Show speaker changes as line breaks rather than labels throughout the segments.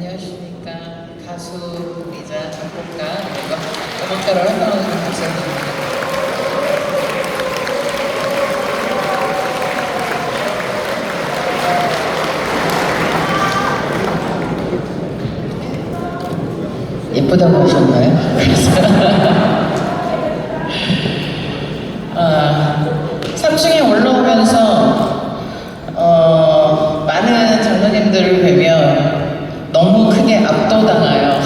안녕하십니까. 가수이자 작곡가 그리고 음악가로 활동하는 박세훈입니다. 예쁘다고 하셨나요? 그래서 3층에 올라오면서 많은 장로님들을 뵈면 너무 크게 압도당해요.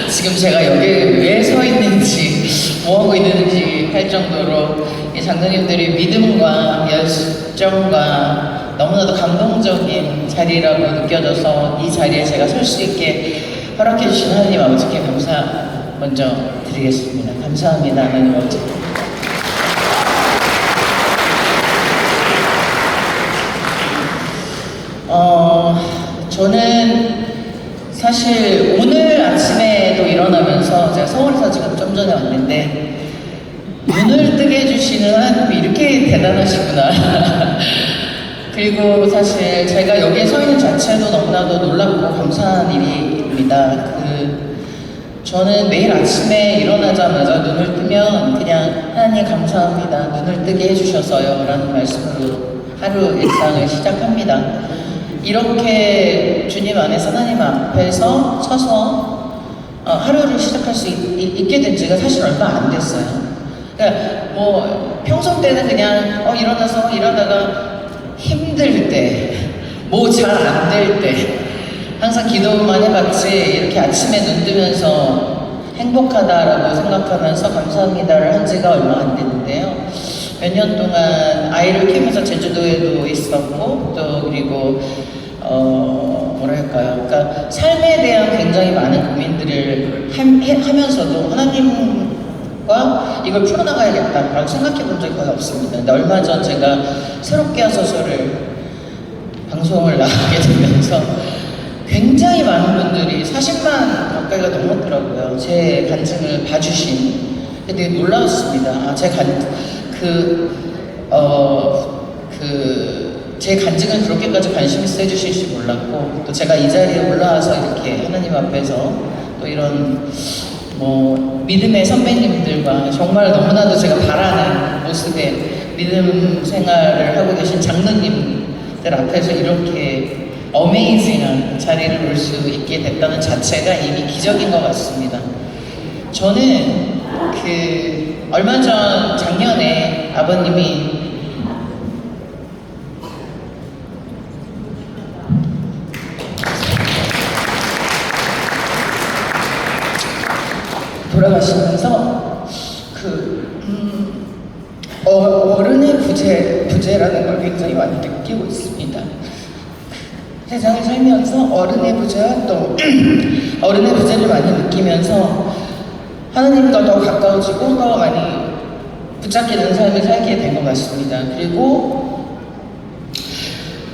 지금 제가 여기에 왜 서 있는지 뭐하고 있는지 할 정도로 이 장로님들의 믿음과 열정과 너무나도 감동적인 자리라고 느껴져서 이 자리에 제가 설 수 있게 허락해 주신 하나님 아버지께 감사 먼저 드리겠습니다. 감사합니다. 하나님 아버지. 저는 사실 오늘 아침에도 일어나면서 제가 서울에서 지금 좀 전에 왔는데 눈을 뜨게 해주시는 하나님이 이렇게 대단하시구나. 그리고 사실 제가 여기에 서 있는 자체도 너무나도 놀랍고 감사한 일입니다. 저는 매일 아침에 일어나자마자 눈을 뜨면 그냥 하나님 감사합니다. 눈을 뜨게 해주셔서요. 라는 말씀으로 하루 일상을 시작합니다. 이렇게 주님 안에서 하나님 앞에서 서서 하루를 시작할 수 있게 된 지가 사실 얼마 안 됐어요. 그러니까 뭐 평소 때는 그냥 일어나서 일하다가 힘들 때, 뭐 잘 안 될 때 항상 기도만 해봤지 이렇게 아침에 눈 뜨면서 행복하다라고 생각하면서 감사합니다를 한 지가 얼마 안 됐는데요. 몇 년 동안 아이를 키우면서 제주도에도 있었고 또 그리고 뭐랄까요, 그러니까 삶에 대한 굉장히 많은 고민들을 하면서도 하나님과 이걸 풀어나가야겠다라고 생각해 본 적이 거의 없습니다. 근데 얼마 전 제가 새롭게 한 소설을 방송을 나가게 되면서 굉장히 많은 분들이 40만 가까이가 넘었더라고요. 제 간증을 봐주신. 근데 되게 놀라웠습니다. 제 간증을 그렇게까지 관심 있어 해주실지 몰랐고, 또 제가 이 자리에 올라와서 이렇게 하나님 앞에서 또 이런 믿음의 선배님들과 정말 너무나도 제가 바라는 모습의 믿음 생활을 하고 계신 장로님들 앞에서 이렇게 어메이징한 자리를 올 수 있게 됐다는 자체가 이미 기적인 것 같습니다. 저는 얼마 전 작년에 아버님이 돌아가시면서 어른의 부재라는 걸 굉장히 많이 느끼고 있습니다. 세상을 살면서 어른의 부재와 또 어른의 부재를 많이 느끼면서 하나님과 더 가까워지고 더 많이 붙잡게 되는 삶을 살게 된 것 같습니다. 그리고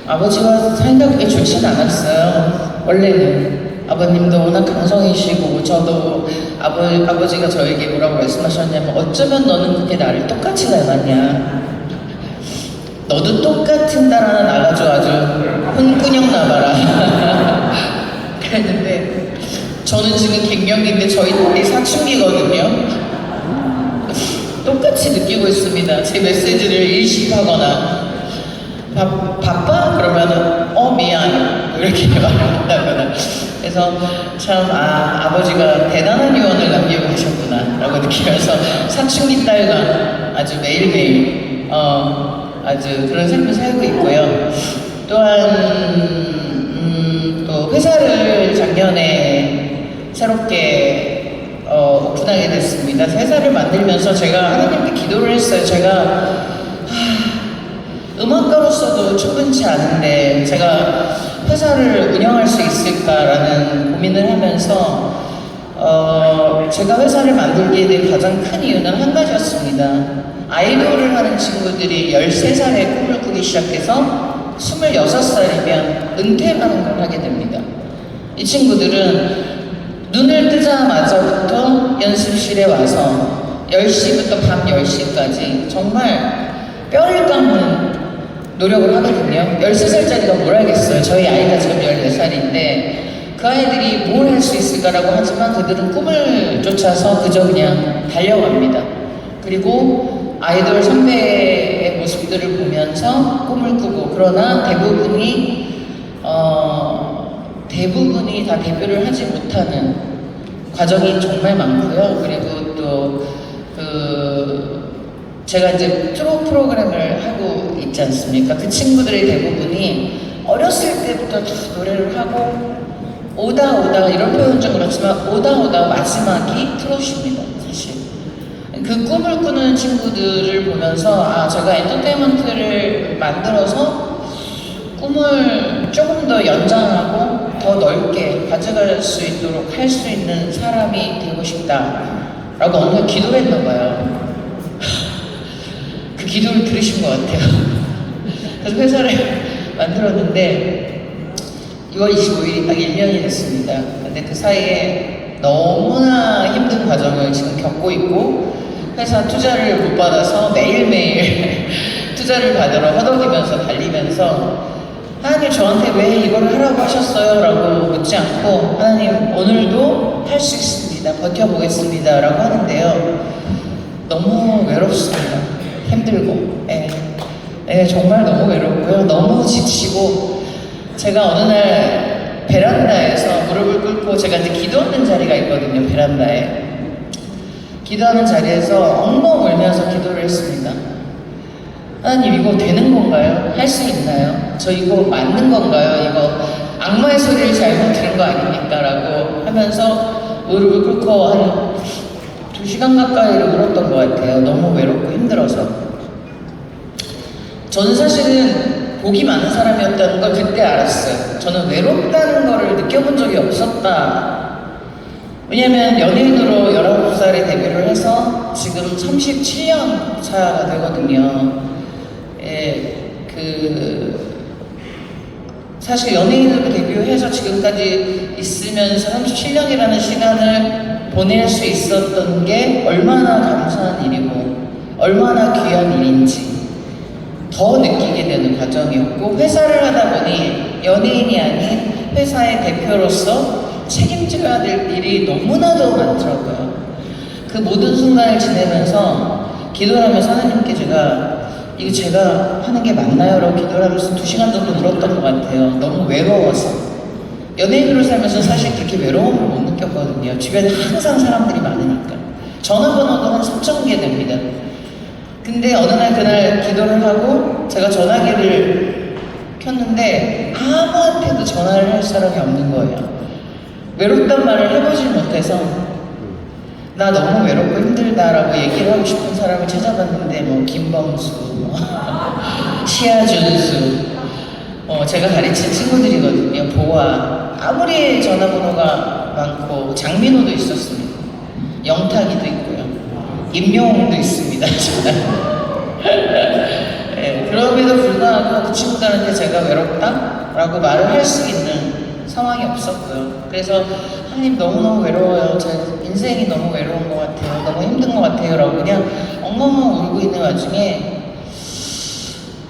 아버지와 살다 그게 좋지는 않았어요. 원래는 아버님도 워낙 강성이시고 저도 아버지가 저에게 뭐라고 말씀하셨냐면 어쩌면 너는 그렇게 나를 똑같이 닮았냐, 너도 똑같은 딸 하나 낳아가지고 아주 혼꾸녕 나봐라. 그랬는데 저는 지금 갱년기인데 저희 딸이 사춘기거든요. 똑같이 느끼고 있습니다. 제 메시지를 일식하거나 바빠? 그러면은 미안 이렇게 말한다거나. 그래서 참 아버지가 대단한 유언을 남기고 가셨구나 라고 느끼면서 사춘기 딸과 아주 매일매일 아주 그런 삶을 살고 있고요. 또한 또 회사를 작년에 새롭게 오픈하게 됐습니다. 회사를 만들면서 제가 하나님께 기도를 했어요. 제가 음악가로서도 충분치 않은데 제가 회사를 운영할 수 있을까라는 고민을 하면서 제가 회사를 만들게 된 가장 큰 이유는 한 가지였습니다. 아이돌을 하는 친구들이 13살에 꿈을 꾸기 시작해서 26살이면 은퇴라는 걸 하게 됩니다. 이 친구들은 눈을 뜨자마자부터 연습실에 와서 10시부터 밤 10시까지 정말 뼈를 깎는 노력을 하거든요. 13살짜리가 뭘 알겠어요. 저희 아이가 지금 14살인데 그 아이들이 뭘 할 수 있을까라고 하지만 그들은 꿈을 쫓아서 그저 그냥 달려갑니다. 그리고 아이돌 선배의 모습들을 보면서 꿈을 꾸고, 그러나 대부분이 다 데뷔를 하지 못하는 과정이 정말 많고요. 그리고 또 제가 이제 트롯 프로그램을 하고 있지 않습니까? 그 친구들의 대부분이 어렸을 때부터 다 노래를 하고 오다 이런 표현 좀 그렇지만 오다 마지막이 트롯입니다. 사실 그 꿈을 꾸는 친구들을 보면서 아, 제가 엔터테인먼트를 만들어서 꿈을 조금 더 연장하고 더 넓게 가져갈 수 있도록 할 수 있는 사람이 되고 싶다라고 어느 날 기도를 했나 봐요. 그 기도를 들으신 것 같아요. 그래서 회사를 만들었는데 2월 25일이 딱 1년이 됐습니다. 근데 그 사이에 너무나 힘든 과정을 지금 겪고 있고, 회사 투자를 못 받아서 매일매일 투자를 받으러 허덕이면서 달리면서, 하나님 저한테 왜 이걸 하라고 하셨어요? 라고 묻지 않고, 하나님 오늘도 할 수 있습니다, 버텨보겠습니다 라고 하는데요. 너무 외롭습니다. 힘들고, 정말 너무 외롭고요. 너무 지치고, 제가 어느 날 베란다에서 무릎을 꿇고, 제가 이제 기도하는 자리가 있거든요, 베란다에. 기도하는 자리에서 엉엉 울면서 기도를 했습니다. 하나님 이거 되는 건가요? 할 수 있나요? 저 이거 맞는 건가요? 이거 악마의 소리를 잘못 들은 거 아닙니까? 라고 하면서 무릎을 꿇고 한 2시간 가까이를 울었던 것 같아요. 너무 외롭고 힘들어서. 저는 사실은 복이 많은 사람이었다는 걸 그때 알았어요. 저는 외롭다는 거를 느껴본 적이 없었다. 왜냐면 연예인으로 19살에 데뷔를 해서 지금 37년 차가 되거든요. 사실 연예인으로 데뷔해서 지금까지 있으면서 37년이라는 시간을 보낼 수 있었던 게 얼마나 감사한 일이고 얼마나 귀한 일인지 더 느끼게 되는 과정이었고, 회사를 하다 보니 연예인이 아닌 회사의 대표로서 책임져야 될 일이 너무나도 많더라고요. 그 모든 순간을 지내면서 기도를 하면서 하나님께 이거 제가 하는 게 맞나요? 라고 기도를 하면서 2시간 정도 울었던 것 같아요. 너무 외로워서. 연예인으로 살면서 사실 그렇게 외로움을 못 느꼈거든요. 주변에 항상 사람들이 많으니까. 전화번호도 한 3,000개 됩니다. 근데 어느 날 그날 기도를 하고 제가 전화기를 켰는데 아무한테도 전화를 할 사람이 없는 거예요. 외롭단 말을 해보질 못해서 나 너무 외롭고 힘들다라고 얘기를 하고 싶은 사람을 찾아봤는데 뭐 김범수, 시아준수, 제가 가르친 친구들이거든요. 보아, 아무리 전화번호가 많고 장민호도 있었습니다. 영탁이도 있고요. 임영웅도 있습니다. 그럼에도 불구하고 그 친구들한테 제가 외롭다라고 말을 할 수 있는 상황이 없었고요. 그래서 하나님 너무너무 외로워요. 제 인생이 너무 외로운 것 같아요. 너무 힘든 것 같아요. 라고 그냥 엉엉엉 울고 있는 와중에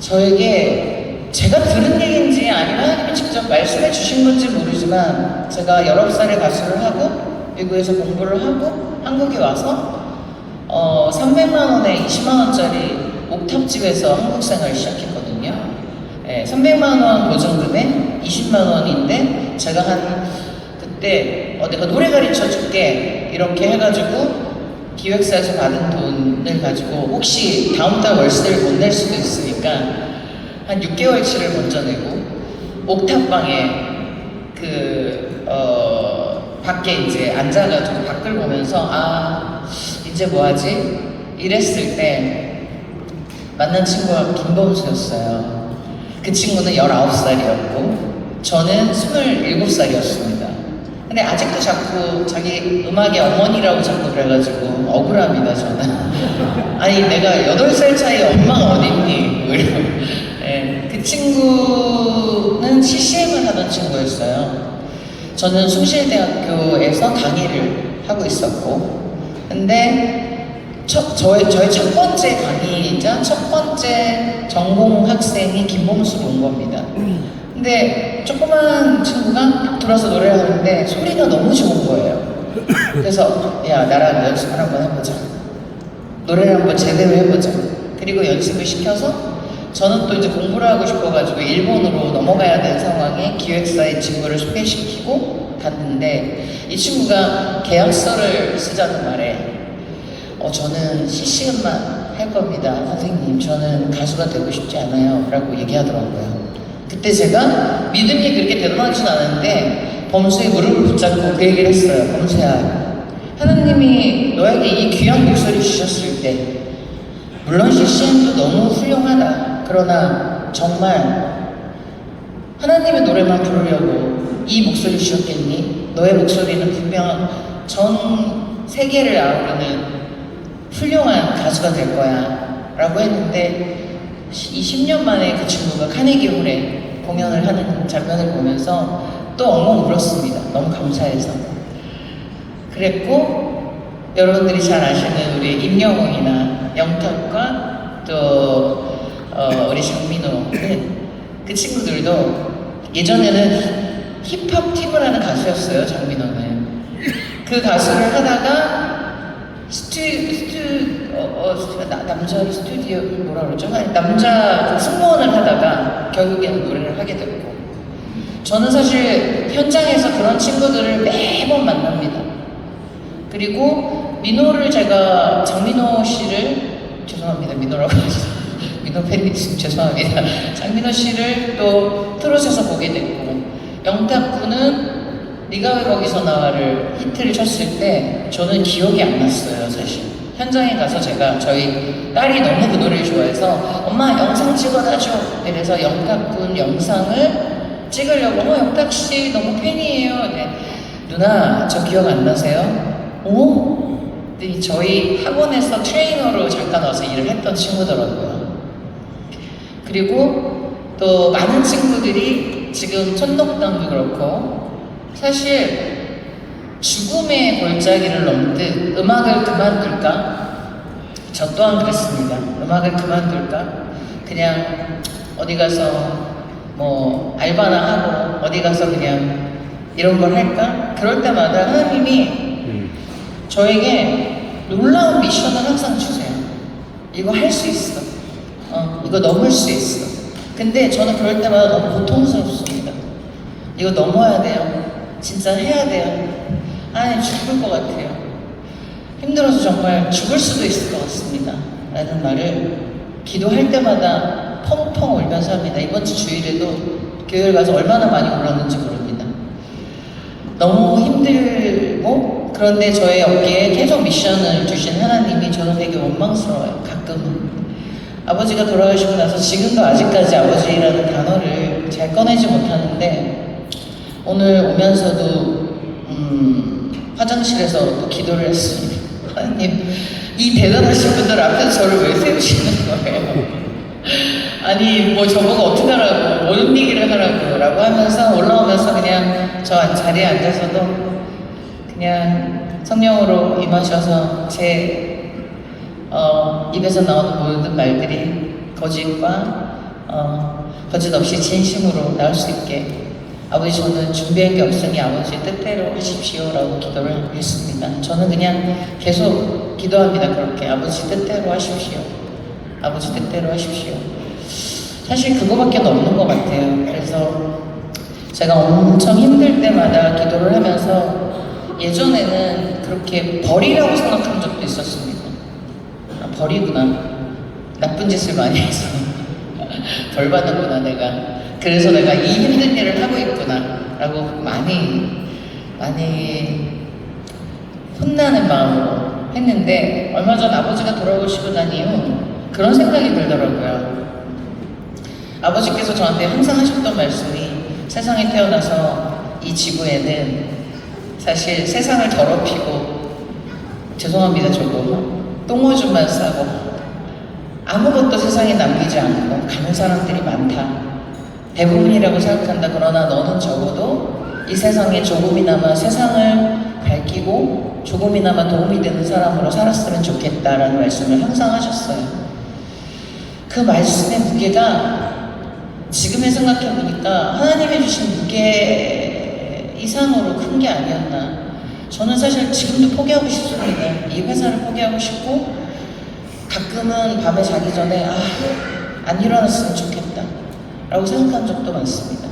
저에게 제가 들은 얘기인지 아니면 하나님이 직접 말씀해 주신 건지 모르지만, 제가 19살에 가수를 하고 미국에서 공부를 하고 한국에 와서 300만 원에 20만 원짜리 옥탑집에서 한국 생활을 시작했거든요. 300만 원 보증금에 20만 원인데 제가 그때 내가 노래 가르쳐 줄게 이렇게 해가지고 기획사에서 받은 돈을 가지고 혹시 다음 달 월세를 못 낼 수도 있으니까 한 6개월치를 먼저 내고 옥탑방에 밖에 이제 앉아가지고 밖을 보면서 이제 뭐하지? 이랬을 때 만난 친구가 김범수였어요. 그 친구는 19살이었고 저는 27살이었습니다. 근데 아직도 자꾸 자기 음악의 어머니라고 자꾸 그래가지고 억울합니다, 저는. 아니 내가 8살 차이 엄마가 어딨니? 뭐 이러고. 그 친구는 CCM을 하던 친구였어요. 저는 숭실대학교에서 강의를 하고 있었고, 근데 저의 첫 번째 강의이자 첫 번째 전공 학생이 김범수로 온 겁니다. 근데 조그만 친구가 들어서 노래를 하는데 소리가 너무 좋은 거예요. 그래서 야 나랑 연습을 한번 해보자. 노래를 한번 제대로 해보자. 그리고 연습을 시켜서 저는 또 이제 공부를 하고 싶어가지고 일본으로 넘어가야 되는 상황에 기획사의 친구를 소개시키고 갔는데 이 친구가 계약서를 쓰자는 말에 저는 CC음만 할 겁니다. 선생님 저는 가수가 되고 싶지 않아요 라고 얘기하더라고요. 그때 제가 믿음이 그렇게 대단하진 않은데 범수의 무릎을 붙잡고 그 얘기를 했어요. 범수야, 하나님이 너에게 이 귀한 목소리 주셨을 때 물론 CCM도 너무 훌륭하다. 그러나 정말 하나님의 노래만 부르려고 이 목소리 주셨겠니? 너의 목소리는 분명 전 세계를 아우르는 훌륭한 가수가 될 거야 라고 했는데 이 10년 만에 그 친구가 카네기 홀에 공연을 하는 장면을 보면서 또 엉엉 울었습니다. 너무 감사해서. 그랬고 여러분들이 잘 아시는 우리 임영웅이나 영탁과 또 우리 장민호는 그 친구들도 예전에는 힙합 팀을 하는 가수였어요. 장민호는 그 가수를 하다가 남자 스튜디오 뭐라 그러죠? 남자 승무원을 하다가 결국에는 노래를 하게 됐고 저는 사실 현장에서 그런 친구들을 매번 만납니다. 그리고 민호를 제가 장민호 씨를 죄송합니다. 민호라고 하시죠. 민호 팬님 죄송합니다. 장민호 씨를 또 트롯에서 보게 됐고 영탁 군은 네가 왜 거기서 나와를 히트를 쳤을 때 저는 기억이 안 났어요. 사실 현장에 가서 제가 저희 딸이 너무 그 노래를 좋아해서 엄마 영상 찍어놔줘 이래서 영탁 군 영상을 찍으려고 영탁 씨 너무 팬이에요. 네. 누나 저 기억 안 나세요? 오? 근데 저희 학원에서 트레이너로 잠깐 와서 일을 했던 친구더라고요. 그리고 또 많은 친구들이 지금 천덕당도 그렇고 사실 죽음의 골짜기를 넘듯 음악을 그만둘까? 저 또한 그랬습니다. 음악을 그만둘까? 그냥 어디 가서 뭐 알바나 하고 어디 가서 그냥 이런 걸 할까? 그럴 때마다 하나님이 저에게 놀라운 미션을 항상 주세요. 이거 할 수 있어. 이거 넘을 수 있어. 근데 저는 그럴 때마다 너무 고통스럽습니다. 이거 넘어야 돼요. 진짜 해야 돼요. 아니 죽을 것 같아요. 힘들어서 정말 죽을 수도 있을 것 같습니다. 라는 말을 기도할 때마다 펑펑 울면서 합니다. 이번 주 주일에도 교회를 가서 얼마나 많이 울었는지 모릅니다. 너무 힘들고 그런데 저의 어깨에 계속 미션을 주신 하나님이 저는 되게 원망스러워요. 가끔은. 아버지가 돌아가시고 나서 지금도 아직까지 아버지라는 단어를 잘 꺼내지 못하는데 오늘 오면서도 화장실에서 또 기도를 했습니다. 하나님, 이 대단하신 분들 앞에서 저를 왜 세우시는 거예요? 아니 뭐 저보고 어떻게 하라고 뭔 얘기를 하라고 라고 하면서 올라오면서 그냥 저 자리에 앉아서도 그냥 성령으로 임하셔서 제 입에서 나오는 모든 말들이 거짓과 거짓 없이 진심으로 나올 수 있게 아버지 저는 준비한 게 없으니 아버지의 뜻대로 하십시오 라고 기도를 했습니다. 저는 그냥 계속 기도합니다. 그렇게 아버지 뜻대로 하십시오. 아버지 뜻대로 하십시오. 사실 그거밖에 없는 것 같아요. 그래서 제가 엄청 힘들 때마다 기도를 하면서 예전에는 그렇게 벌이라고 생각한 적도 있었습니다. 벌이구나. 나쁜 짓을 많이 해서 벌 받는구나 내가. 그래서 내가 이 힘든 일을 하고 있구나 라고 많이 혼나는 마음으로 했는데 얼마 전 아버지가 돌아오시고 난 이후 그런 생각이 들더라고요. 아버지께서 저한테 항상 하셨던 말씀이 세상에 태어나서 이 지구에는 사실 세상을 더럽히고 죄송합니다 저도 똥오줌만 싸고 아무것도 세상에 남기지 않고 가는 사람들이 많다. 대부분이라고 생각한다. 그러나 너는 적어도 이 세상에 조금이나마 세상을 밝히고 조금이나마 도움이 되는 사람으로 살았으면 좋겠다라는 말씀을 항상 하셨어요. 그 말씀의 무게가 지금에 생각해보니까 하나님이 주신 무게 이상으로 큰 게 아니었나. 저는 사실 지금도 포기하고 싶습니다. 이 회사를 포기하고 싶고, 가끔은 밤에 자기 전에 안 일어났으면 좋겠다 라고 생각한 적도 많습니다.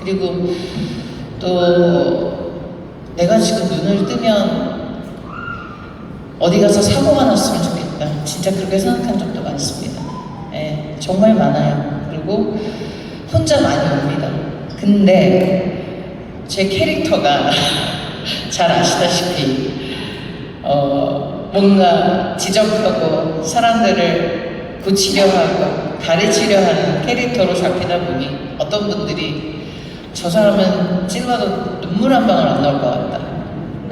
그리고 또 내가 지금 눈을 뜨면 어디 가서 사고가 났으면 좋겠다, 진짜 그렇게 생각한 적도 많습니다. 예, 정말 많아요. 그리고 혼자 많이 옵니다. 근데 제 캐릭터가 잘 아시다시피 뭔가 지적하고 사람들을 고치려 하고 가르치려 하는 캐릭터로 잡히다 보니 어떤 분들이 저 사람은 찔러도 눈물 한 방울 안 나올 것 같다.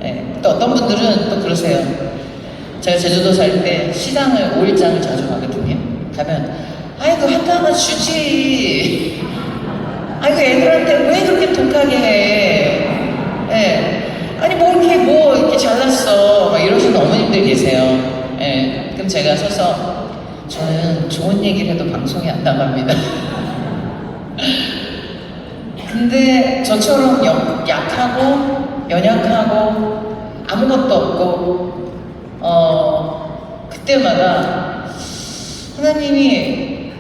네. 또 어떤 분들은 또 그러세요. 제가 제주도 살 때 시장을 5일장을 자주 가거든요. 가면 아이고 한타 하나 주지. 아이고 애들한테 왜 그렇게 독하게 해. 네. 아니 뭐 이렇게 잘났어 막 이러시는 어머님들 계세요. 예. 그럼 제가 서서 저는 좋은 얘기를 해도 방송에 안 나갑니다. 근데 저처럼 약하고 연약하고 아무것도 없고 그때마다 하나님이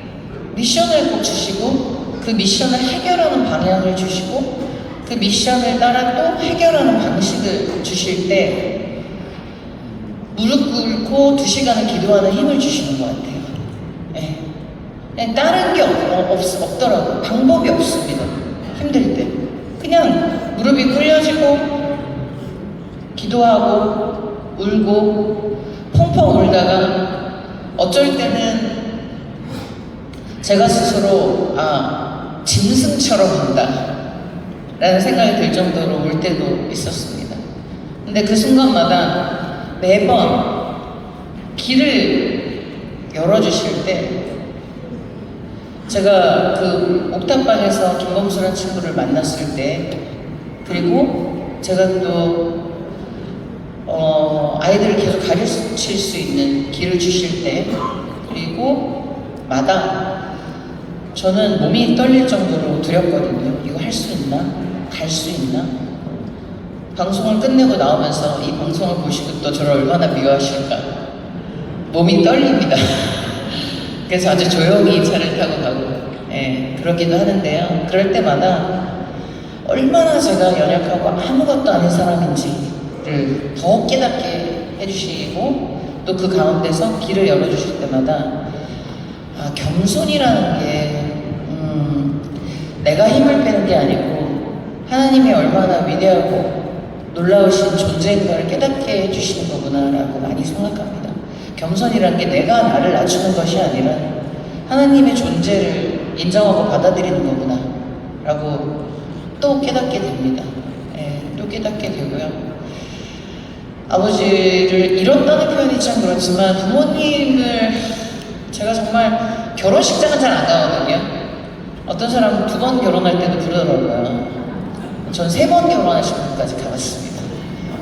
미션을 꼭 주시고 그 미션을 해결하는 방향을 주시고 그 미션을 따라 또 해결하는 방식을 주실 때 무릎 꿇고 2시간을 기도하는 힘을 주시는 것 같아요. 예. 다른 게 없더라고요. 방법이 없습니다. 힘들 때. 그냥 무릎이 꿇려지고 기도하고 울고 펑펑 울다가 어쩔 때는 제가 스스로 짐승처럼 운다 라는 생각이 들 정도로 울 때도 있었습니다. 근데 그 순간마다 매번 길을 열어주실 때 제가 그 옥탑방에서 김범수라는 친구를 만났을 때 그리고 제가 또 아이들을 계속 가르칠 수 있는 길을 주실 때 그리고 마다 저는 몸이 떨릴 정도로 두렵거든요. 이거 할 수 있나? 갈 수 있나? 방송을 끝내고 나오면서 이 방송을 보시고 또 저를 얼마나 미워하실까? 몸이 떨립니다. 그래서 아주 조용히 차를 타고 가고, 예, 그러기도 하는데요. 그럴 때마다 얼마나 제가 연약하고 아무것도 아닌 사람인지를 더 깨닫게 해주시고, 또 그 가운데서 길을 열어주실 때마다 겸손이라는 게 내가 힘을 빼는 게 아니고 하나님이 얼마나 위대하고 놀라우신 존재인가를 깨닫게 해주시는 거구나라고 많이 생각합니다. 겸손이란 게 내가 나를 낮추는 것이 아니라 하나님의 존재를 인정하고 받아들이는 거구나 라고 또 깨닫게 됩니다. 예, 또 깨닫게 되고요. 아버지를 잃었다는 표현이 참 그렇지만 부모님을 제가 정말 결혼식장은 잘 안 가거든요. 어떤 사람은 2번 결혼할 때도 그러더라고요. 전 3번 결혼하신 분까지 가봤습니다.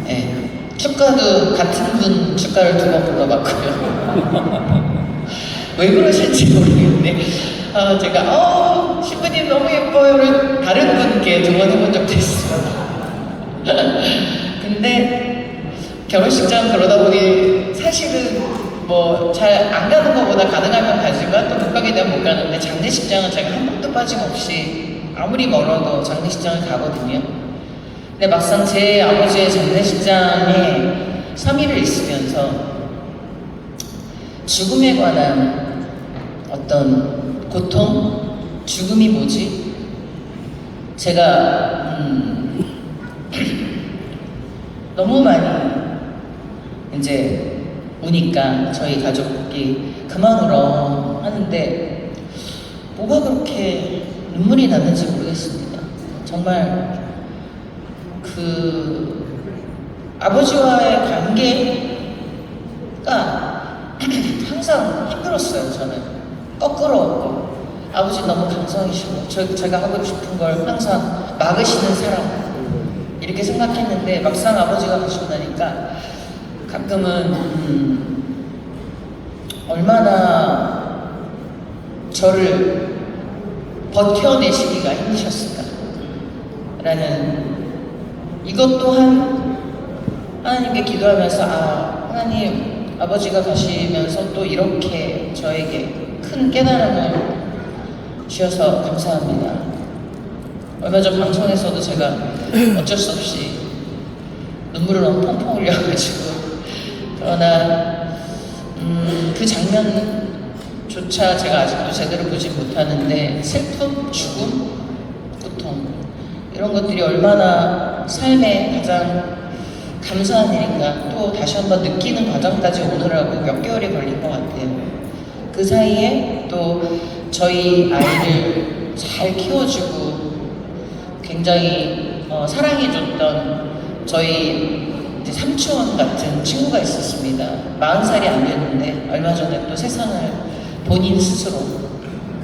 예. 축가도 같은 분 축가를 2번 불러봤고요. 왜 그러실지 모르겠네. 제가 신부님 너무 예뻐요를 다른 분께 2번 해본 적도 있어요. 근데 결혼식장 그러다 보니 사실은 뭐 잘 안 가는 것보다 가능하면 가지만 또 못 가게 되면 못 가는데 장례식장은 제가 한 번도 빠짐없이 아무리 멀어도 장례식장을 가거든요. 근데 막상 제 아버지의 장례식장에 3일을 있으면서 죽음에 관한 어떤 고통, 죽음이 뭐지? 제가 너무 많이 이제 우니까 저희 가족이 그만 울어 하는데 뭐가 그렇게 눈물이 나는지 모르겠습니다. 정말 그 아버지와의 관계가 항상 힘들었어요. 저는 거꾸로웠고 아버지 너무 감성이시고 제가 하고 싶은 걸 항상 막으시는 사람 이렇게 생각했는데 막상 아버지가 가시고 나니까 가끔은 얼마나 저를 버텨내시기가 힘드셨을까? 라는 이것 또한 하나님께 기도하면서 하나님 아버지가 가시면서 또 이렇게 저에게 큰 깨달음을 주셔서 감사합니다. 얼마 전 방송에서도 제가 어쩔 수 없이 눈물을 너무 펑펑 흘려가지고 그러나 그 장면조차 제가 아직도 제대로 보지 못하는데 슬픔, 죽음, 고통 이런 것들이 얼마나 삶에 가장 감사한 일인가 또 다시 한번 느끼는 과정까지 오느라고 몇 개월이 걸린 것 같아요. 그 사이에 또 저희 아이를 잘 키워주고 굉장히 사랑해줬던 저희 이제 삼촌 같은 친구가 있었습니다. 40살이 안 됐는데 얼마 전에 또 세상을 본인 스스로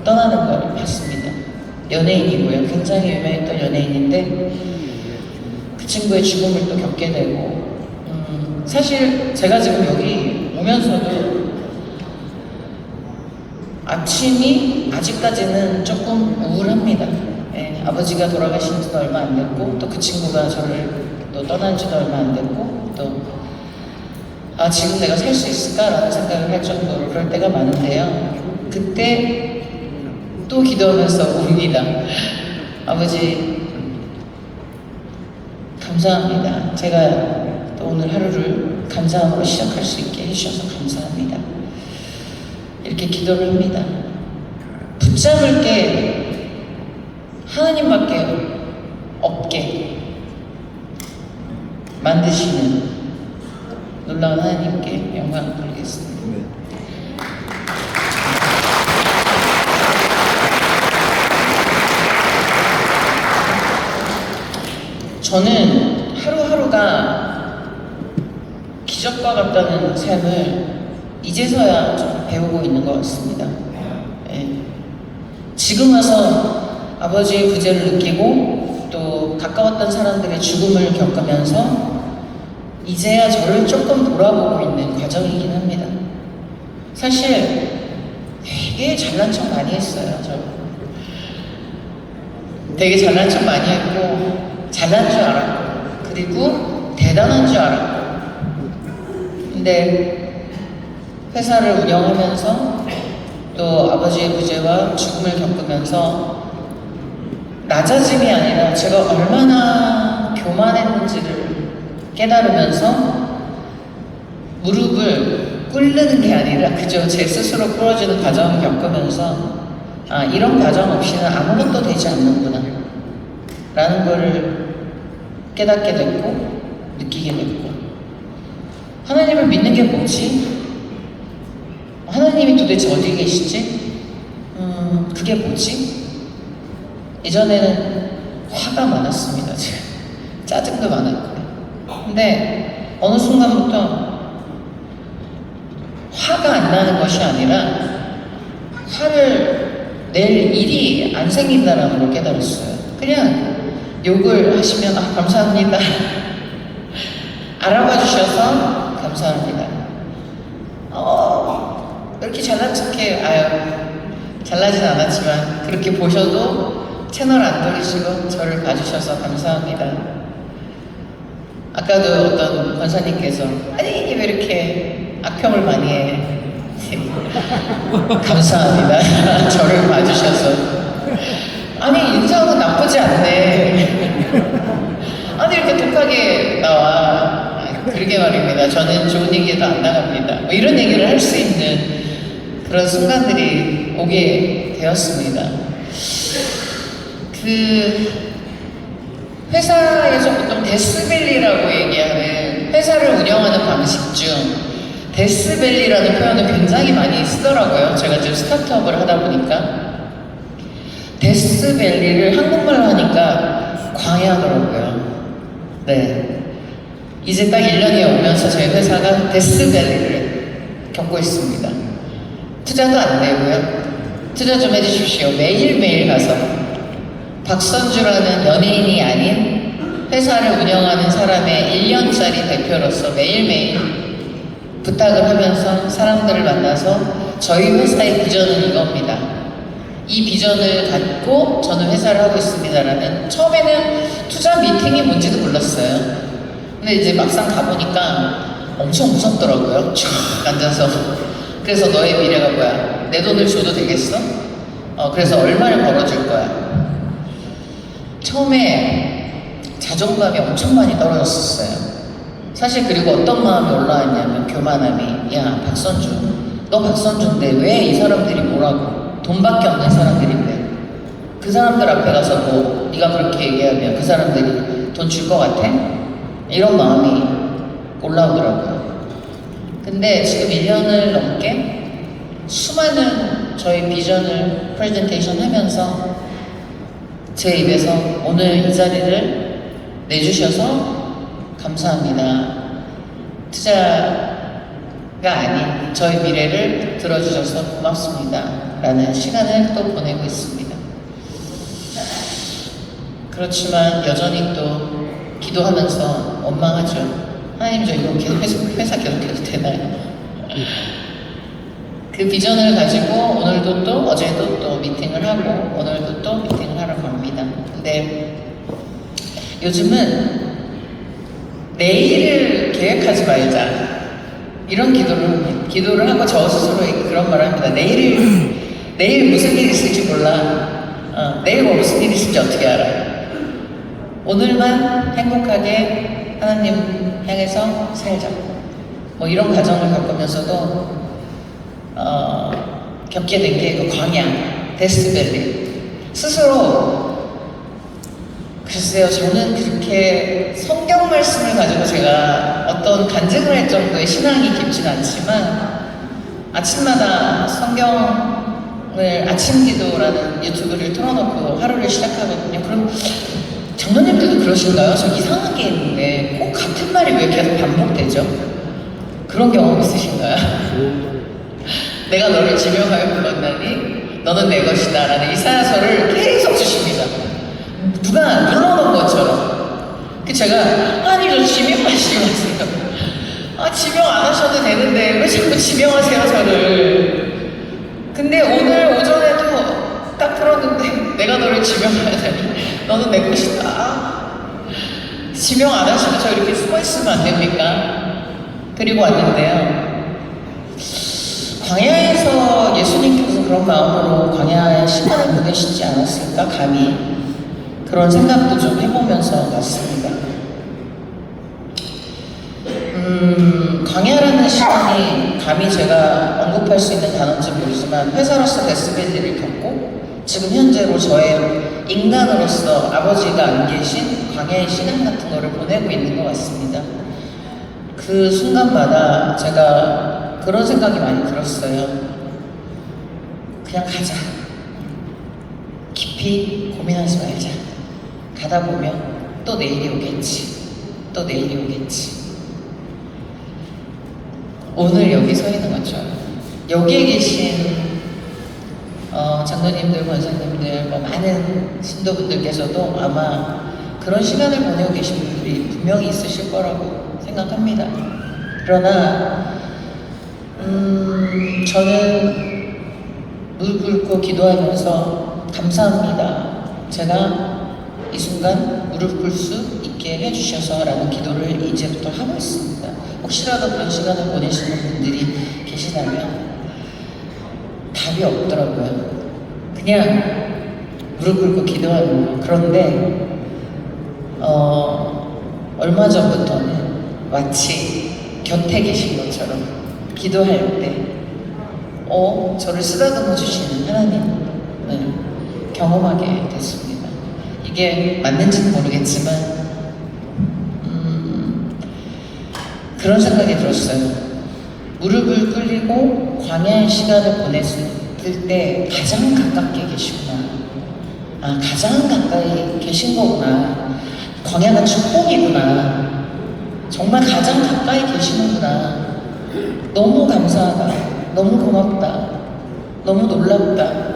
떠나는 걸 봤습니다. 연예인이고요. 굉장히 유명했던 연예인인데 그 친구의 죽음을 또 겪게 되고 사실 제가 지금 여기 오면서도 아침이 아직까지는 조금 우울합니다. 예, 아버지가 돌아가신 지도 얼마 안 됐고 또 그 친구가 저를 또 떠난 지도 얼마 안 됐고 또 지금 내가 살 수 있을까라는 생각을 할 정도로 그럴 때가 많은데요. 그때 또 기도하면서 웁니다. 아버지 감사합니다. 제가 또 오늘 하루를 감사함으로 시작할 수 있게 해주셔서 감사합니다. 이렇게 기도를 합니다. 붙잡을 게 하나님밖에 없게 만드시는 놀라운 하나님께 영광을 돌리겠습니다. 저는 하루하루가 기적과 같다는 삶을 이제서야 좀 배우고 있는 것 같습니다. 예. 지금 와서 아버지의 부재를 느끼고 또 가까웠던 사람들의 죽음을 겪으면서 이제야 저를 조금 돌아보고 있는 과정이긴 합니다. 사실 되게 잘난 척 많이 했어요. 저 되게 잘난 척 많이 했고 잘난 줄 알았고 그리고 대단한 줄 알았고 근데 회사를 운영하면서 또 아버지의 부재와 죽음을 겪으면서 낮아짐이 아니라 제가 얼마나 교만했는지를 깨달으면서 무릎을 꿇는 게 아니라 그저 제 스스로 꿇어지는 과정을 겪으면서 이런 과정 없이는 아무것도 되지 않는구나 라는 거를 깨닫게 됐고 느끼게 됐고 하나님을 믿는 게 뭐지? 하나님이 도대체 어디 계시지? 그게 뭐지? 예전에는 화가 많았습니다. 짜증도 많았고요. 근데 어느 순간부터 화가 안 나는 것이 아니라 화를 낼 일이 안 생긴다는 걸 깨달았어요. 그냥 욕을 하시면 감사합니다. 알아봐 주셔서 감사합니다. 이렇게 잘난 척해. 잘나진 않았지만 그렇게 보셔도 채널 안 돌리시고 저를 봐주셔서 감사합니다. 아까도 어떤 권사님께서 아니 왜 이렇게 악평을 많이 해. 감사합니다. 저를 봐주셔서 아니 인상은 나쁘지 않네. 아니 이렇게 독하게 나와. 그러게 말입니다. 저는 좋은 얘기도 안 나갑니다. 뭐 이런 얘기를 할 수 있는 그런 순간들이 오게 되었습니다. 그 회사에서 보통 데스밸리라고 얘기하는 회사를 운영하는 방식 중 데스밸리라는 표현을 굉장히 많이 쓰더라고요. 제가 지금 스타트업을 하다 보니까 데스밸리를 한국말로 하니까 광야더라고요. 네. 이제 딱 1년이 오면서 저희 회사가 데스밸리를 겪고 있습니다. 투자도 안 되고요. 투자 좀 해주십시오. 매일매일 가서 박선주라는 연예인이 아닌 회사를 운영하는 사람의 1년짜리 대표로서 매일매일 부탁을 하면서 사람들을 만나서 저희 회사의 비전은 이겁니다. 이 비전을 갖고 저는 회사를 하고 있습니다라는 처음에는 투자 미팅이 뭔지도 몰랐어요. 근데 이제 막상 가보니까 엄청 무섭더라고요. 쫙 앉아서. 그래서 너의 미래가 뭐야? 내 돈을 줘도 되겠어? 그래서 얼마를 벌어줄 거야? 처음에 자존감이 엄청 많이 떨어졌었어요. 사실 그리고 어떤 마음이 올라왔냐면 교만함이 야 박선주 너 박선주인데 왜 이 사람들이 뭐라고 돈밖에 없는 사람들인데 그 사람들 앞에 가서 뭐 네가 그렇게 얘기하면 그 사람들이 돈 줄 것 같아? 이런 마음이 올라오더라고요. 근데 지금 1년을 넘게 수많은 저희 비전을 프레젠테이션 하면서 제 입에서 오늘 이 자리를 내주셔서 감사합니다. 투자가 아닌 저희 미래를 들어주셔서 고맙습니다. 라는 시간을 또 보내고 있습니다. 그렇지만 여전히 또 기도하면서 원망하죠. 하나님 저 이거 계속 회사 계속해도 되나요? 그 비전을 가지고 오늘도 또 어제도 또 미팅을 하고 오늘도 또 미팅을 하러 갑니다. 근데 요즘은 내일을 계획하지 말자 이런 기도를 하고 저 스스로에게 그런 말을 합니다. 내일 무슨 일이 있을지 몰라. 내일 뭐 무슨 일이 있을지 어떻게 알아? 오늘만 행복하게 하나님 향해서 살자. 뭐 이런 가정을 겪으면서도 겪게 된 게 그 광야, 데스밸리 스스로 글쎄요, 저는 그렇게 성경 말씀을 가지고 제가 어떤 간증을 할 정도의 신앙이 깊진 않지만 아침마다 성경을 아침 기도라는 유튜브를 틀어놓고 하루를 시작하거든요. 그럼 장로님들도 그러신가요? 저 이상한 게 있는데 꼭 같은 말이 왜 계속 반복되죠? 그런 경험 있으신가요? 내가 너를 지명하여 불렀나니 너는 내 것이다 라는 이사야서를 계속 주십니다. 누가 눌러놓은 것처럼. 그 제가 아니 저 지명하시지 마세요. 지명 안 하셔도 되는데 왜 자꾸 지명하세요 저를. 근데 오늘 오전에도 딱 들었는데 내가 너를 지명하다니 너는 내 것이다. 지명 안 하시고 저 이렇게 숨어있으면 안 됩니까? 그리고 왔는데요, 광야에서 예수님께서 그런 마음으로 광야의 시간을 보내시지 않았을까 감히 그런 생각도 좀 해보면서 왔습니다. 광야라는 시간이 감히 제가 언급할 수 있는 단어인지 모르지만 회사로서 데스밸리를 겪고 지금 현재로 저의 인간으로서 아버지가 안 계신 광야의 시간 같은 거를 보내고 있는 것 같습니다. 그 순간마다 제가 그런 생각이 많이 들었어요. 그냥 가자. 깊이 고민하지 말자. 가다 보면 또 내일이 오겠지. 또 내일이 오겠지. 오늘 여기 서 있는 거죠. 여기에 계신 장로님들, 권사님들, 뭐 많은 신도분들께서도 아마 그런 시간을 보내고 계신 분들이 분명히 있으실 거라고 생각합니다. 그러나 저는 무릎 꿇고 기도하면서 감사합니다. 제가 이 순간 무릎 꿇을 수 있게 해주셔서 라는 기도를 이제부터 하고 있습니다. 혹시라도 그런 시간을 보내시는 분들이 계시다면 답이 없더라고요. 그냥 무릎 꿇고 기도하는 거. 그런데 얼마 전부터는 마치 곁에 계신 것처럼 기도할 때 저를 쓰다듬어 주시는 하나님을 경험하게 됐습니다. 이게 맞는지는 모르겠지만 그런 생각이 들었어요. 무릎을 꿇리고 광야의 시간을 보냈을 때 가장 가깝게 계시구나. 가장 가까이 계신 거구나. 광야가 축복이구나. 정말 가장 가까이 계시는구나. 너무 감사하다. 너무 고맙다. 너무 놀랍다.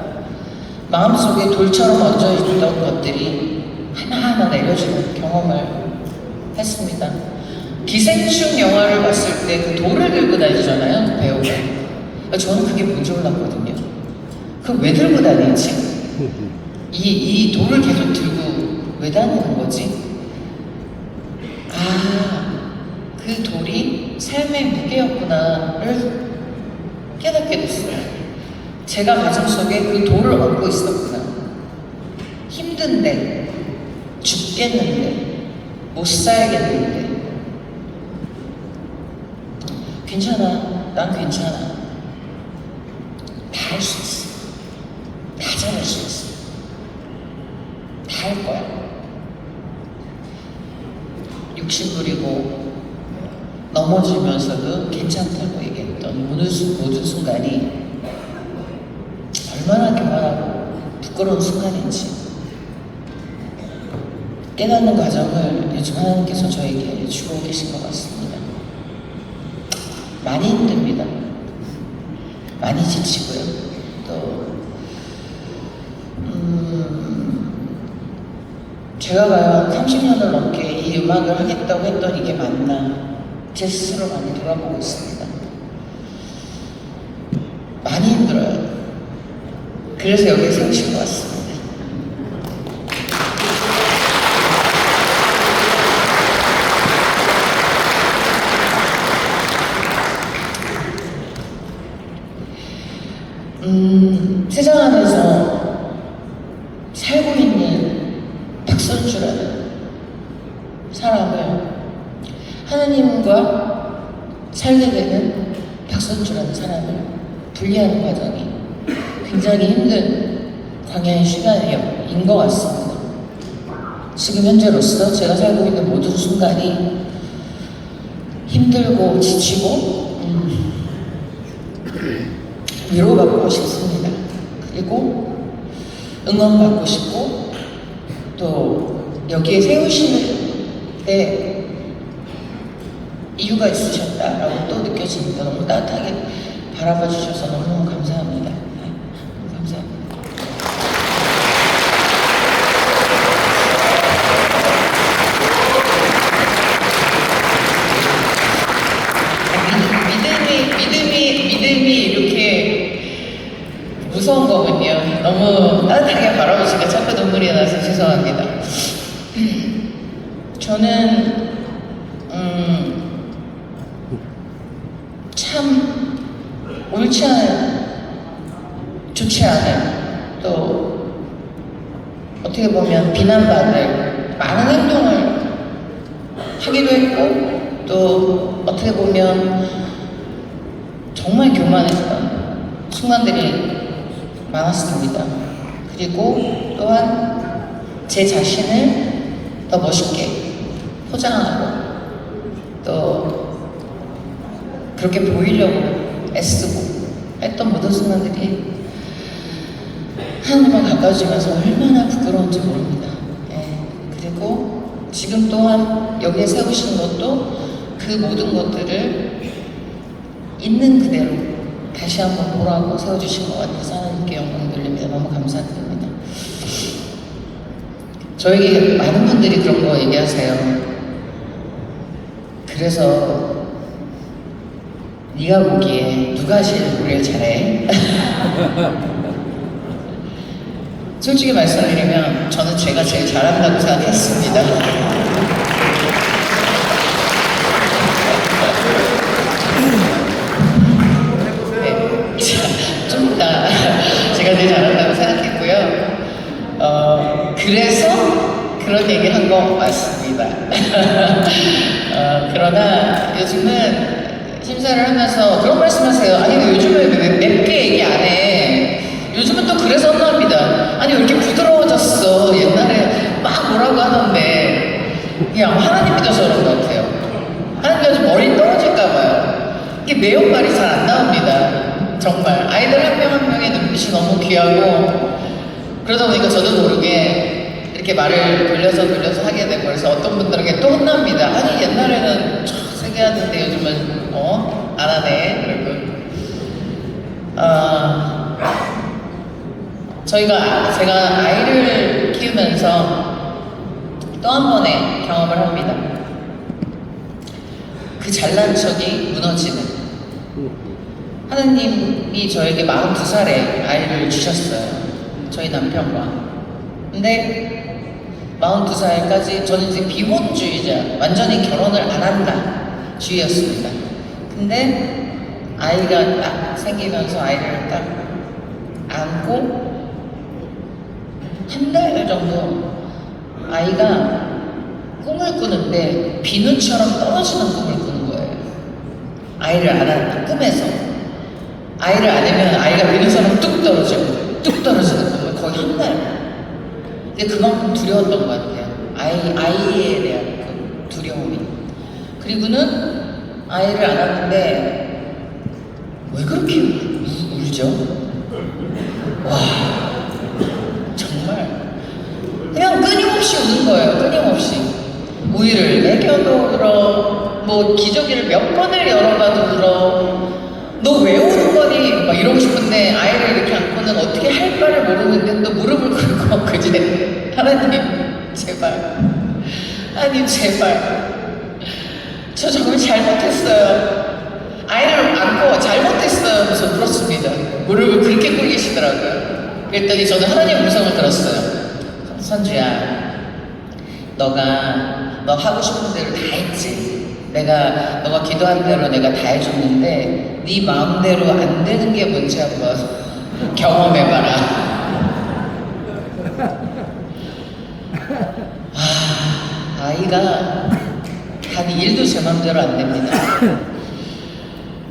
마음속에 돌처럼 얹어있던 것들이 하나하나 내려지는 경험을 했습니다. 기생충 영화를 봤을 때 그 돌을 들고 다니잖아요, 그 배우가. 저는 그게 뭔지 몰랐거든요. 그럼 왜 들고 다니지? 이 돌을 계속 들고 왜 다니는 거지? 아, 그 돌이 삶의 무게였구나를 깨닫게 됐어요. 제가 가슴속에 그 돌을 얻고 있었구나. 힘든데, 죽겠는데, 못 살겠는데. 괜찮아. 난 괜찮아. 다 할 수 있어. 다 잘할 수 있어. 다 할 거야. 욕심 부리고 넘어지면서도 괜찮다고 얘기했던 모든 순간이 얼마나 교만하고 부끄러운 순간인지 깨닫는 과정을 요즘 하나님께서 저에게 주고 계신 것 같습니다. 많이 힘듭니다. 많이 지치고요. 또 제가 과연 30년을 넘게 이 음악을 하겠다고 했던 이게 맞나 제 스스로 많이 돌아보고 있습니다. 많이 힘들어요. 그래서 여기에 세우신 것 같습니다. 세상 안에서 살고 있는 박선주라는 사람을 하나님과 살게 되는 박선주라는 사람을 분리하는 과정이 굉장히 힘든 광야의 시간인 것 같습니다. 지금 현재로서 제가 살고 있는 모든 순간이 힘들고 지치고 위로받고 싶습니다. 그리고 응원받고 싶고 또 여기에 세우실 때 이유가 있으셨다라고 또 느껴지니까 너무 따뜻하게 바라봐 주셔서 너무너무 감사합니다. 네, 너무 감사합니다. 믿음이 이렇게 무서운 거군요. 너무 따뜻하게 바라보시니까 자꾸 눈물이 나서 죄송합니다. 저는 참 옳지 않은, 좋지 않은, 또 어떻게 보면 비난받을 많은 행동을 하기도 했고, 또 어떻게 보면 정말 교만했던 순간들이 많았습니다. 그리고 또한 제 자신을 더 멋있게 포장하고 또 그렇게 보이려고 애쓰고 했던 모든 순간들이 하나님과 가까워지면서 얼마나 부끄러운지 모릅니다. 예. 그리고 지금 또한 여기에 세우시는 것도 그 모든 것들을 있는 그대로 다시 한번 보라고 세워주신 것 같아서 하나님께 영광 돌립니다. 너무 감사드립니다. 저에게 많은 분들이 그런 거 얘기하세요. 그래서 네가 보기에 누가 제일 노래를 잘해? 솔직히 말씀드리면 저는 제가 제일 잘한다고 생각했습니다. 네, 좀 이따 제가 제일 잘한다고 생각했고요. 그래서 그런 얘기 한 거 맞습니다. 그러나 요즘은 심사를 하면서 그런 말씀하세요. 아니 왜 요즘에 왜 맵게 얘기 안 해? 요즘은 또 그래서 혼납니다. 아니 왜 이렇게 부드러워졌어? 옛날에 막 뭐라고 하던데 그냥 하나님 믿어서 그런 것 같아요. 하나님 믿어서 머리 떨어질까 봐요. 이게 매운말이 잘 안 나옵니다. 정말 아이들 한 명 한 명의 눈빛이 너무 귀하고 그러다 보니까 저도 모르게 이렇게 말을 돌려서 하게 되고 그래서 어떤 분들에게 또 혼납니다. 아니 옛날에는 쫙 세게 하는데 요즘은 안 하네. 그리고 제가 아이를 키우면서 또 한 번의 경험을 합니다. 그 잘난 척이 무너지는 하느님이 저에게 42살에 아이를 주셨어요. 저희 남편과. 근데 42살까지 저는 이제 비혼주의자, 완전히 결혼을 안 한다 주의였습니다. 근데 아이가 딱 생기면서 아이를 딱 안고 한 달 정도 아이가 꿈을 꾸는데 비누처럼 떨어지는 꿈을 꾸는 거예요. 아이를 안았다 꿈에서. 아이를 안으면 아이가 비누처럼 뚝 떨어지고 뚝 떨어지는 꿈을 거의 한 달. 근데 그만큼 두려웠던 것 같아요. 아이에 대한 그 두려움이. 그리고는 아이를 안았는데 왜 그렇게 울죠? 와, 정말 그냥 끊임없이 우는 거예요. 끊임없이. 우유를 먹여도 울어, 뭐 기저귀를 몇 번을 열어봐도 울어. 너 왜 우는 거니? 막 이러고 싶은데 아이를 이렇게 안고는 어떻게 할 바를 모르는데 또 무릎을 꿇고 그제 하나님 제발, 하나님 제발, 저 정말 잘못했어요. 아이를 안고 잘못했어요 하면서 울었습니다. 무릎을 그렇게 꿇리시더라고요. 그랬더니 저는 하나님 음성을 들었어요. 선주야, 너가 너 하고 싶은 대로 다 했지. 너가 기도한 대로 내가 다 해줬는데 네 마음대로 안 되는 게 뭔지 한번 경험해봐라. 아이가 단 1도 제 마음대로 안 됩니다.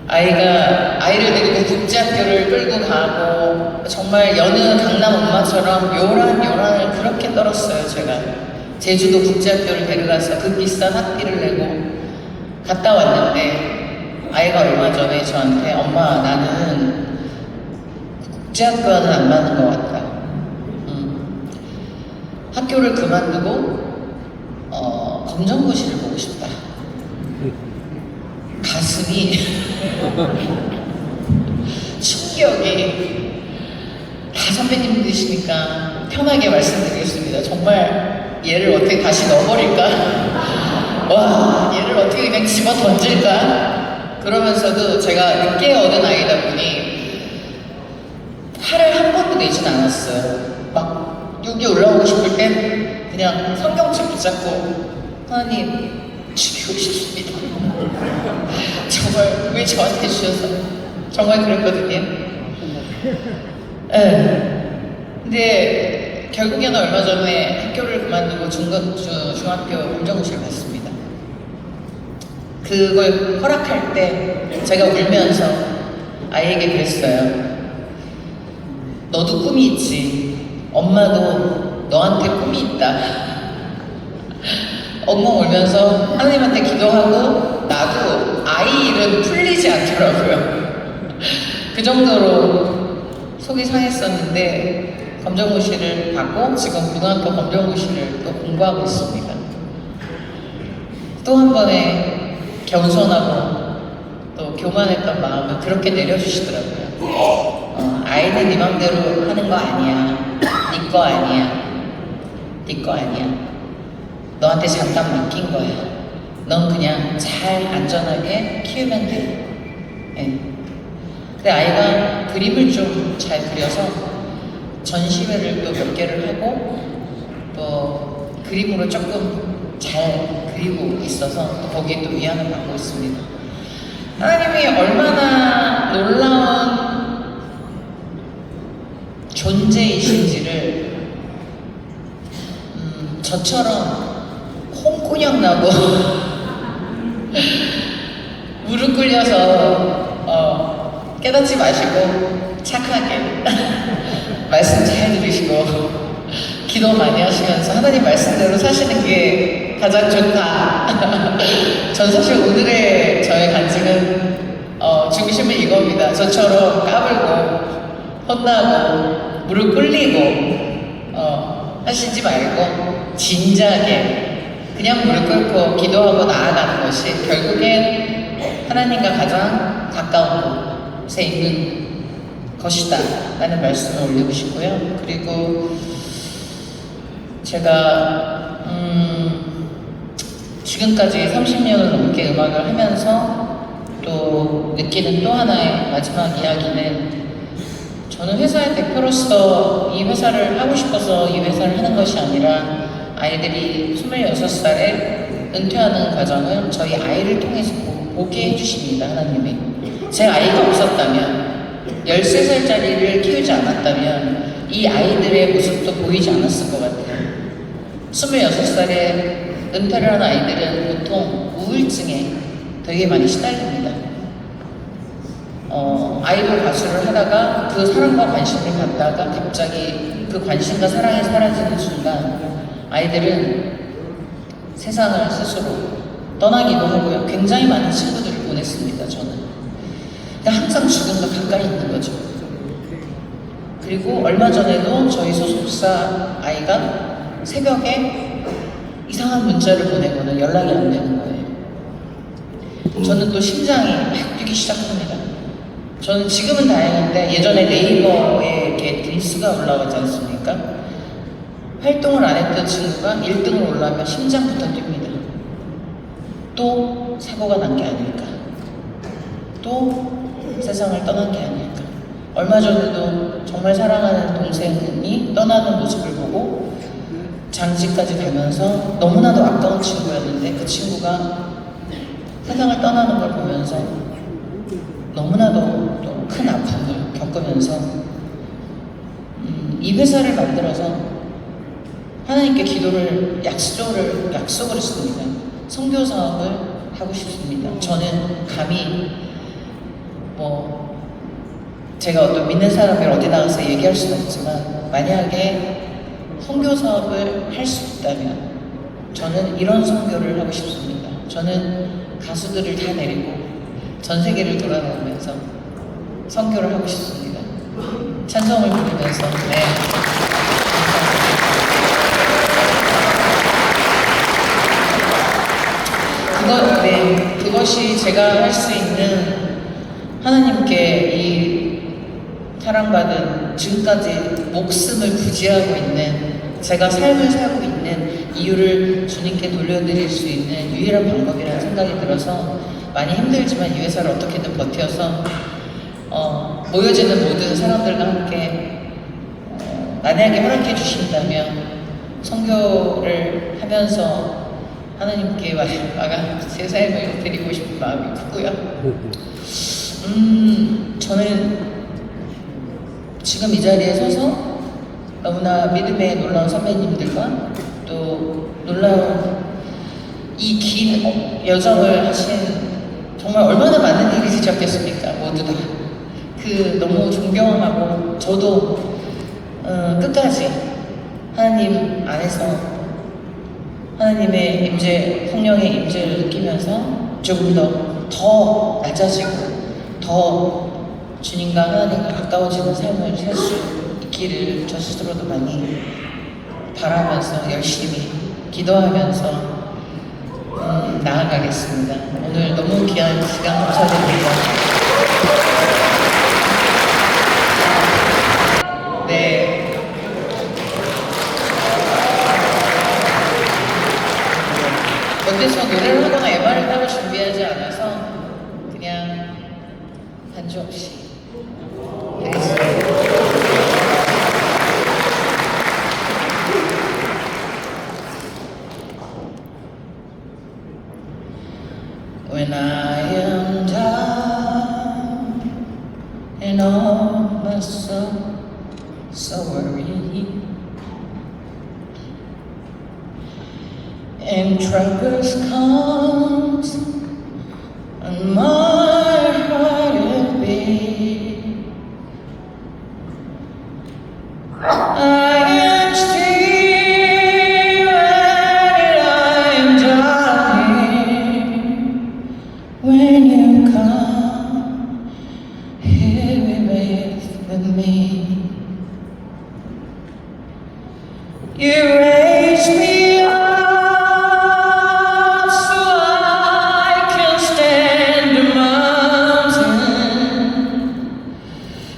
아이를 데리고 국제학교를 끌고 가고 정말 여느 강남 엄마처럼 요란을 그렇게 떨었어요. 제가 제주도 국제학교를 데려가서 그 비싼 학비를 내고 갔다 왔는데 아이가 얼마 전에 저한테 엄마 나는 국제학교는 안 맞는 것 같다. 학교를 그만두고 검정고시를 보고 싶다. 가슴이 충격이. 다 선배님들이시니까 편하게 말씀드리겠습니다. 정말 얘를 어떻게 다시 넣어버릴까? 와, 얘를 어떻게 그냥 집어 던질까? 그러면서도 제가 늦게 얻은 아이다 보니 화를 한 번도 내진 않았어요. 막 여기 올라오고 싶을 땐 그냥 성경책 붙잡고 하나님 죽이고 싶습니다. 정말 왜 저한테 주셔서 정말 그랬거든요. 근데 결국에는 얼마 전에 학교를 그만두고 중학교 검정고시를 갔습니다. 그걸 허락할 때 제가 울면서 아이에게 그랬어요. 너도 꿈이 있지. 엄마도 너한테 꿈이 있다. 엉엉 울면서 하나님한테 기도하고 나도 아이 일은 풀리지 않더라고요. 그 정도로 속이 상했었는데 검정고시를 받고 지금 고등학교 검정고시를 또 공부하고 있습니다. 또 한 번의 겸손하고 또 교만했던 마음을 그렇게 내려주시더라고요. 아이는 네 맘대로 하는 거 아니야. 네 거 아니야. 네 거 아니야. 너한테 잠깐 맡긴 거야. 넌 그냥 잘 안전하게 키우면 돼. 네. 근데 아이가 그림을 좀 잘 그려서 전시회를 또 몇 개를 하고 또 그림으로 조금 잘 그리고 있어서 또 거기에 또 위안을 받고 있습니다. 하나님이 얼마나 놀라운 존재이신지를 저처럼 콩꾸녕 나고 무릎 꿇려서 깨닫지 마시고 착하게 말씀 잘 들으시고 기도 많이 하시면서 하나님 말씀대로 사시는 게 가장 좋다. 전 사실 오늘의 저의 간증은 중심은 이겁니다. 저처럼 까불고 혼나고 무릎 꿇리고 하시지 말고 진지하게 그냥 무릎 꿇고 기도하고 나아가는 것이 결국엔 하나님과 가장 가까운 곳에 있는 것이다 라는 말씀을 올리고 싶고요. 그리고 제가 지금까지 30년을 넘게 음악을 하면서 또 느끼는 또 하나의 마지막 이야기는 저는 회사의 대표로서 이 회사를 하고 싶어서 이 회사를 하는 것이 아니라 아이들이 26살에 은퇴하는 과정을 저희 아이를 통해서 보게 해주십니다. 하나님이. 제 아이가 없었다면 13살짜리를 키우지 않았다면 이 아이들의 모습도 보이지 않았을 것 같아요. 26살에 은퇴를 한 아이들은 보통 우울증에 되게 많이 시달립니다. 아이돌 가수를 하다가 그 사랑과 관심을 갖다가 갑자기 그 관심과 사랑이 사라지는 순간 아이들은 세상을 스스로 떠나기도 하고요. 굉장히 많은 친구들을 보냈습니다, 저는. 그러니까 항상 죽음과 가까이 있는 거죠. 그리고 얼마 전에도 저희 소속사 아이가 새벽에 이상한 문자를 보내고는 연락이 안 되는 거예요. 저는 또 심장이 막 뛰기 시작합니다. 저는 지금은 다행인데 예전에 네이버에 이렇게 릴스가 올라가지 않습니까? 활동을 안 했던 친구가 1등으로 올라오면 심장부터 뜁니다. 또 사고가 난 게 아닐까? 또 세상을 떠난 게 아닐까? 얼마 전에도 정말 사랑하는 동생이 떠나는 모습을 보고 장지까지 가면서 너무나도 아까운 친구였는데 그 친구가 세상을 떠나는 걸 보면서 너무나도 또 큰 아픔을 겪으면서 이 회사를 만들어서 하나님께 기도를 약속을 했습니다. 선교 사업을 하고 싶습니다. 저는 감히 제가 어떤 믿는 사람을 어디 나가서 얘기할 수는 없지만 만약에 선교 사업을 할 수 있다면 저는 이런 선교를 하고 싶습니다. 저는 가수들을 다 내리고 전 세계를 돌아다니면서 선교를 하고 싶습니다. 찬송을 부르면서 그것이 제가 할 수 있는 하나님께 이 사랑받은 지금까지 목숨을 부지하고 있는 제가 삶을 살고 있는 이유를 주님께 돌려드릴 수 있는 유일한 방법이라는 생각이 들어서 많이 힘들지만 이 회사를 어떻게든 버텨서 모여지는 모든 사람들과 함께 만약에 허락해 주신다면 선교를 하면서 하나님께 제 삶을 드리고 싶은 마음이 크고요. 저는 지금 이 자리에 서서 너무나 믿음의 놀라운 선배님들과 또 놀라운 이 긴 여정을 하신 정말 얼마나 많은 일이 있으셨겠습니까? 모두 다. 너무 존경하고 저도 끝까지 하나님 안에서 하나님의 임재, 성령의 임재를 느끼면서 조금 더 낮아지고 더 주님과 하나님과 가까워지는 삶을 살 수 있기를 저 스스로도 많이 바라면서 열심히 기도하면서 나아가겠습니다. 오늘 너무 귀한 시간 감사드립니다. 네. 어디서 노래를 하거나 MR을 따로 준비하지 않아서 그냥 반주 없이 하겠습니다. When I am down and all my soul so worried and troubles comes and my heart will beat. I am still and I am dying when you come here with me. You raise me up so I can stand the mountain.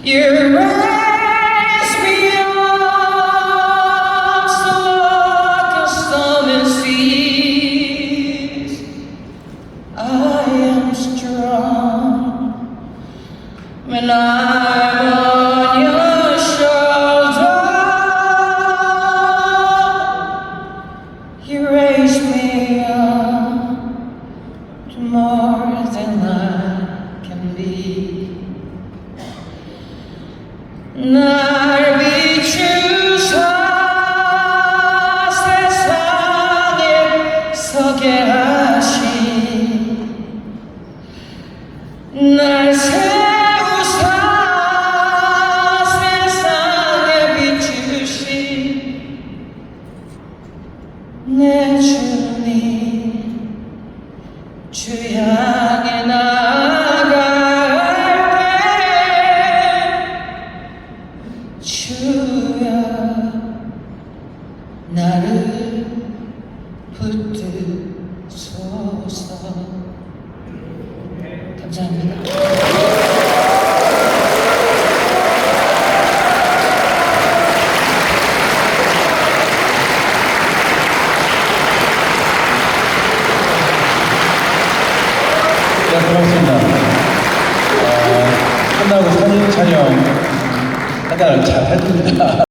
You raise me up so I can storm and seas. I am strong. when I'm on your shoulder. You raise me up to more than I can be. 날 비추사 세상에 서게 하시 날 세우사 세상에 비추시 내 주님 주 향해 나아갈 때 주여 나를 붙드소서. 감사합니다.
네, 고맙습니다. 끝나고 사진 촬영 하다가 잘 할 겁니다.